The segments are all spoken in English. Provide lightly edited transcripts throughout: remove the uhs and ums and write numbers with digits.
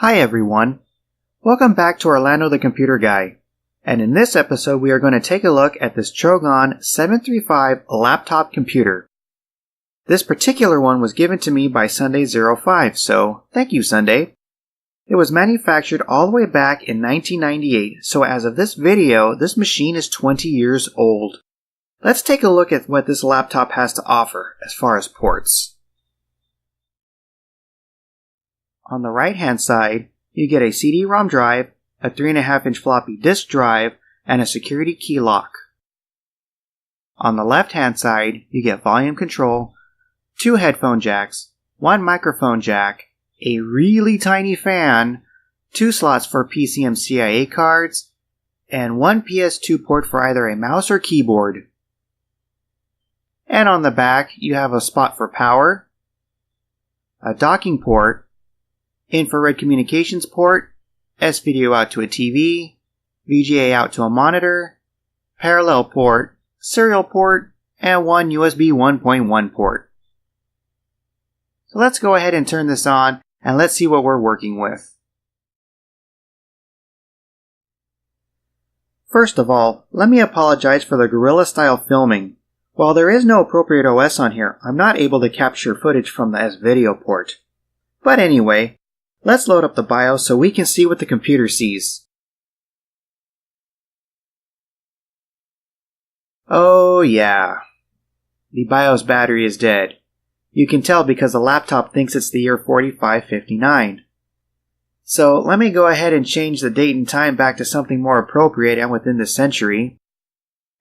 Hi everyone, welcome back to Orlando the Computer Guy, and in this episode we are going to take a look at this Trogon 735 laptop computer. This particular one was given to me by Sunday05, so thank you Sunday. It was manufactured all the way back in 1998, so as of this video, this machine is 20 years old. Let's take a look at what this laptop has to offer as far as ports. On the right hand side, you get a CD-ROM drive, a 3.5-inch floppy disk drive, and a security key lock. On the left hand side, you get volume control, 2 headphone jacks, 1 microphone jack, a really tiny fan, 2 slots for PCMCIA cards, and 1 PS2 port for either a mouse or keyboard. And on the back, you have a spot for power, a docking port, infrared communications port, S-video out to a TV, VGA out to a monitor, parallel port, serial port, and 1 USB 1.1 port. So let's go ahead and turn this on and let's see what we're working with. First of all, let me apologize for the guerrilla style filming. While there is no appropriate OS on here, I'm not able to capture footage from the S-video port. But anyway, let's load up the BIOS so we can see what the computer sees. Oh yeah, the BIOS battery is dead. You can tell because the laptop thinks it's the year 4559. So let me go ahead and change the date and time back to something more appropriate and within the century.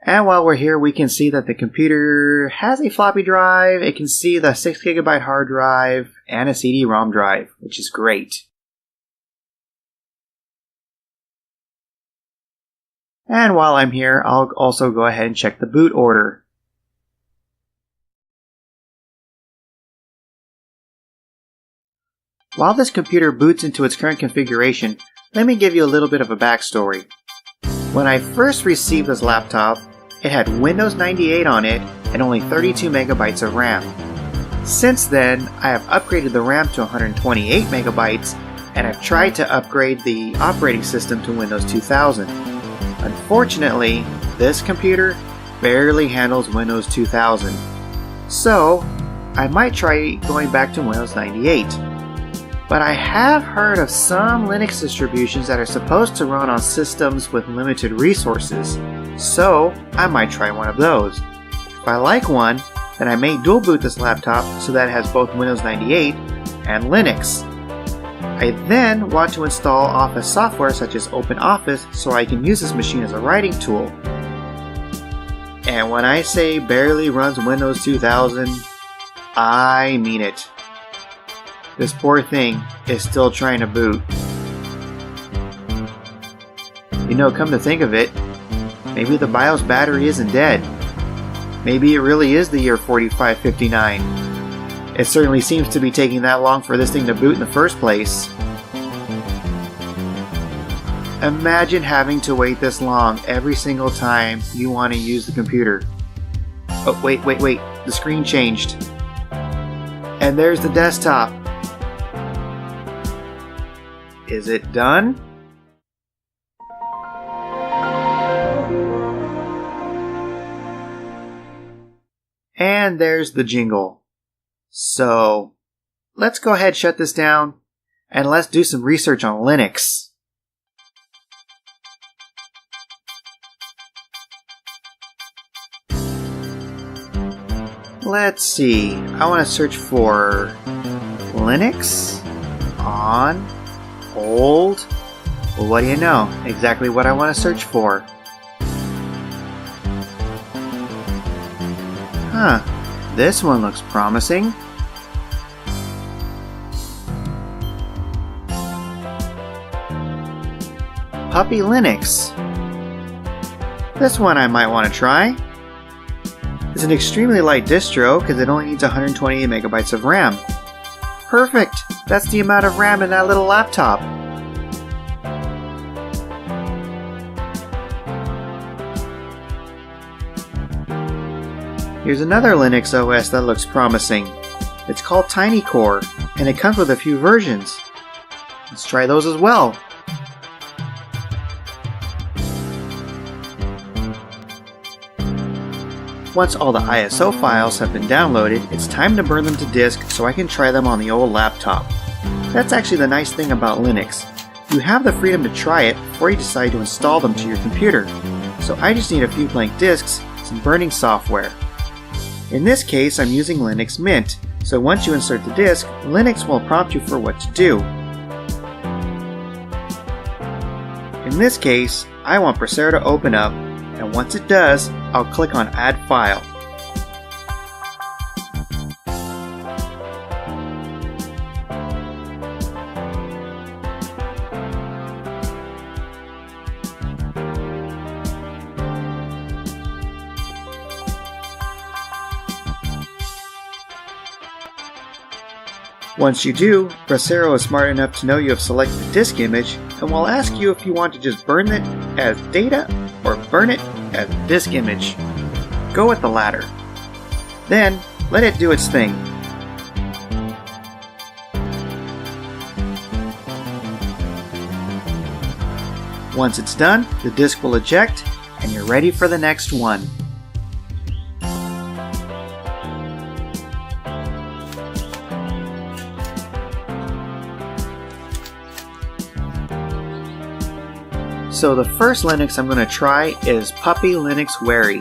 And while we're here, we can see that the computer has a floppy drive, it can see the 6GB hard drive, and a CD-ROM drive, which is great. And while I'm here, I'll also go ahead and check the boot order. While this computer boots into its current configuration, let me give you a little bit of a backstory. When I first received this laptop, it had Windows 98 on it and only 32 megabytes of RAM. Since then, I have upgraded the RAM to 128 megabytes and I've tried to upgrade the operating system to Windows 2000. Unfortunately, this computer barely handles Windows 2000. So, I might try going back to Windows 98. But I have heard of some Linux distributions that are supposed to run on systems with limited resources, so I might try one of those. If I like one, then I may dual boot this laptop so that it has both Windows 98 and Linux. I then want to install Office software such as OpenOffice so I can use this machine as a writing tool. And when I say barely runs Windows 2000, I mean it. This poor thing is still trying to boot. You know, come to think of it, maybe the BIOS battery isn't dead. Maybe it really is the year 4559. It certainly seems to be taking that long for this thing to boot in the first place. Imagine having to wait this long every single time you want to use the computer. Oh, wait, the screen changed. And there's the desktop. Is it done? And there's the jingle. So, let's go ahead and shut this down, and let's do some research on Linux. let's see. I want to search for Linux on old. Well, what do you know? Exactly what I want to search for. Huh. This one looks promising. Puppy Linux. This one I might want to try. It's an extremely light distro because it only needs 128 megabytes of RAM. Perfect! That's the amount of RAM in that little laptop. Here's another Linux OS that looks promising. It's called TinyCore, and it comes with a few versions. Let's try those as well. Once all the ISO files have been downloaded, it's time to burn them to disk so I can try them on the old laptop. That's actually the nice thing about Linux. You have the freedom to try it before you decide to install them to your computer. So I just need a few blank disks, some burning software. In this case, I'm using Linux Mint, so once you insert the disk, Linux will prompt you for what to do. In this case, I want Brasero to open up, and once it does, I'll click on Add File. Once you do, Brasero is smart enough to know you have selected the disk image and will ask you if you want to just burn it as data or burn it as a disk image. Go with the latter. Then, let it do its thing. Once it's done, the disk will eject and you're ready for the next one. So the first Linux I'm going to try is Puppy Linux Wary.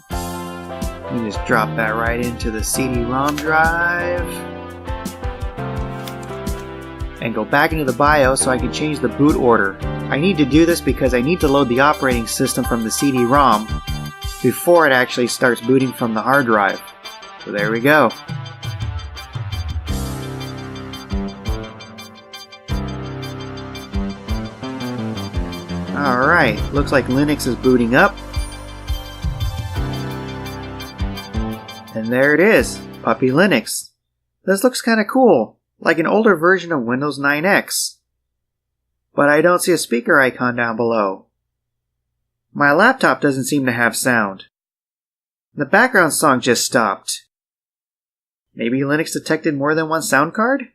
Let me just drop that right into the CD-ROM drive. And go back into the BIOS so I can change the boot order. I need to do this because I need to load the operating system from the CD-ROM before it actually starts booting from the hard drive. So there we go. Alright, looks like Linux is booting up. And there it is, Puppy Linux. This looks kinda cool, like an older version of Windows 9X. But I don't see a speaker icon down below. My laptop doesn't seem to have sound. The background song just stopped. Maybe Linux detected more than one sound card?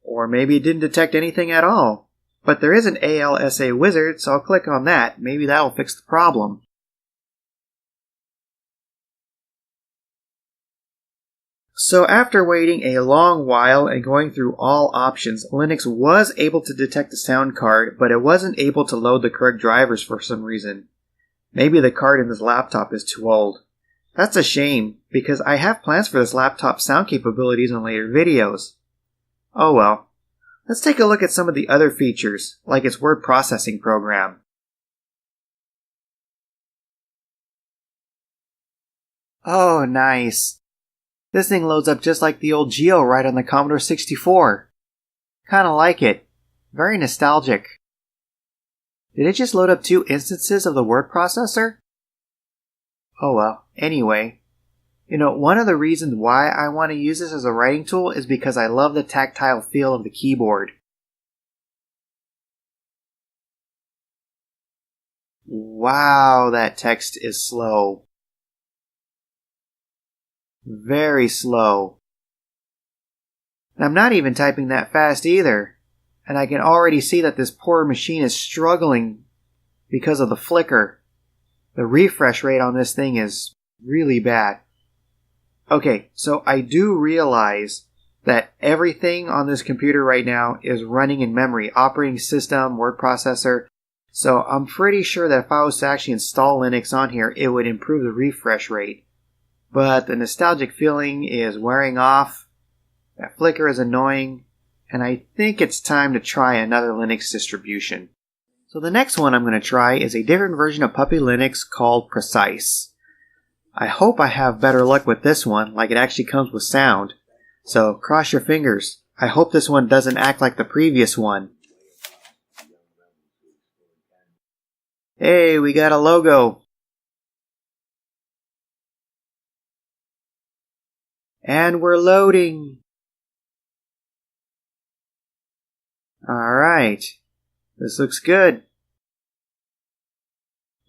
Or maybe it didn't detect anything at all. But there is an ALSA wizard, so I'll click on that. Maybe that'll fix the problem. So after waiting a long while and going through all options, Linux was able to detect the sound card, but it wasn't able to load the correct drivers for some reason. Maybe the card in this laptop is too old. That's a shame, because I have plans for this laptop's sound capabilities in later videos. Oh well. Let's take a look at some of the other features, like its word processing program. Oh, nice. This thing loads up just like the old Geo right on the Commodore 64. Kinda like it. Very nostalgic. Did it just load up 2 instances of the word processor? Oh well, anyway. You know, one of the reasons why I want to use this as a writing tool is because I love the tactile feel of the keyboard. Wow, that text is slow. Very slow. And I'm not even typing that fast either. And I can already see that this poor machine is struggling because of the flicker. The refresh rate on this thing is really bad. Okay, so I do realize that everything on this computer right now is running in memory, operating system, word processor. So I'm pretty sure that if I was to actually install Linux on here, it would improve the refresh rate. but the nostalgic feeling is wearing off. That flicker is annoying, and I think it's time to try another Linux distribution. So the next one I'm going to try is a different version of Puppy Linux called Precise. I hope I have better luck with this one, like it actually comes with sound. So cross your fingers. I hope this one doesn't act like the previous one. Hey, we got a logo. And we're loading. Alright. This looks good.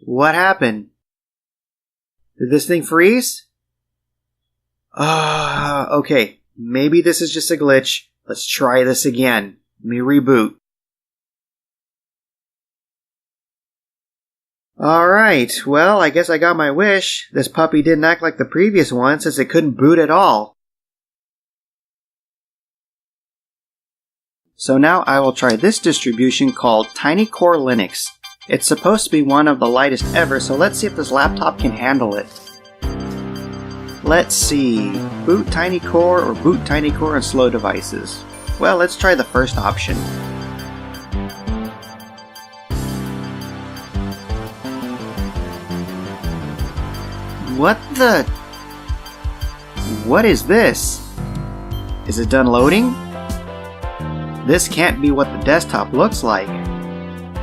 What happened? Did this thing freeze? Okay. Maybe this is just a glitch. Let's try this again. Let me reboot. Alright, well, I guess I got my wish. This puppy didn't act like the previous one since it couldn't boot at all. So now I will try this distribution called Tiny Core Linux. It's supposed to be one of the lightest ever, so let's see if this laptop can handle it. Let's see, boot Tiny Core or boot Tiny Core on slow devices. Well, let's try the first option. What is this? Is it done loading? This can't be what the desktop looks like.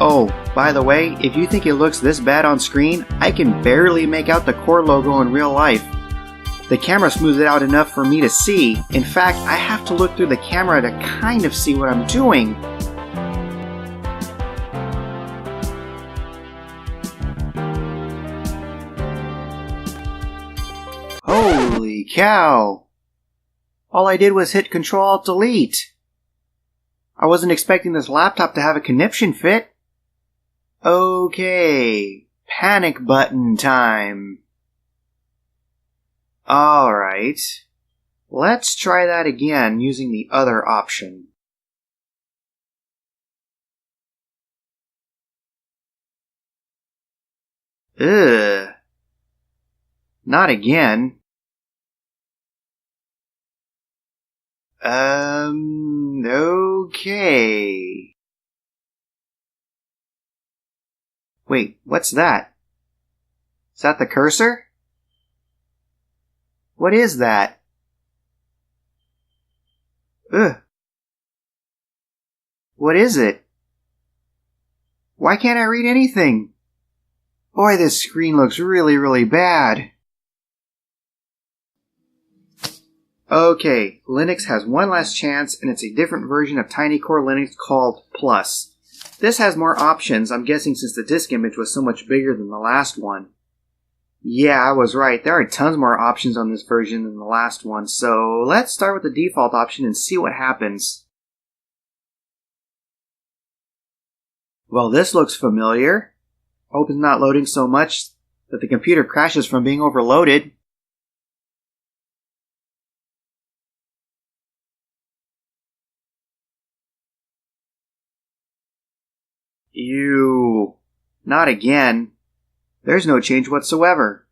Oh, by the way, if you think it looks this bad on screen, I can barely make out the Core logo in real life. The camera smooths it out enough for me to see. In fact, I have to look through the camera to kind of see what I'm doing. Holy cow! All I did was hit Ctrl-Alt-Delete. I wasn't expecting this laptop to have a conniption fit. Okay, panic button time. Alright, let's try that again using the other option. Ugh. Not again. Okay. Wait, what's that? Is that the cursor? What is that? Ugh. What is it? Why can't I read anything? Boy, this screen looks really bad. Okay, Linux has one last chance, and it's a different version of Tiny Core Linux called Plus. This has more options, I'm guessing since the disk image was so much bigger than the last one. Yeah, I was right, there are tons more options on this version than the last one, so let's start with the default option and see what happens. Well, this looks familiar. Hope it's not loading so much that the computer crashes from being overloaded. Ew. Not again. There's no change whatsoever.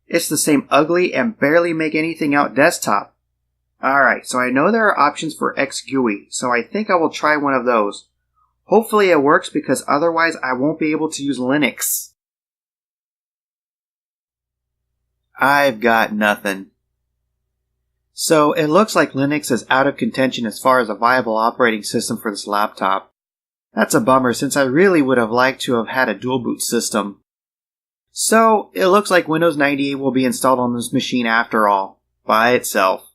It's the same ugly and barely make anything out desktop. Alright, so I know there are options for XGUI, so I think I will try one of those. Hopefully it works because otherwise I won't be able to use Linux. I've got nothing. So it looks like Linux is out of contention as far as a viable operating system for this laptop. That's a bummer since I really would have liked to have had a dual boot system. So it looks like Windows 98 will be installed on this machine after all, by itself.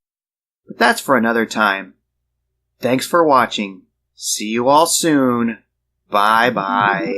But that's for another time. Thanks for watching. See you all soon. Bye bye.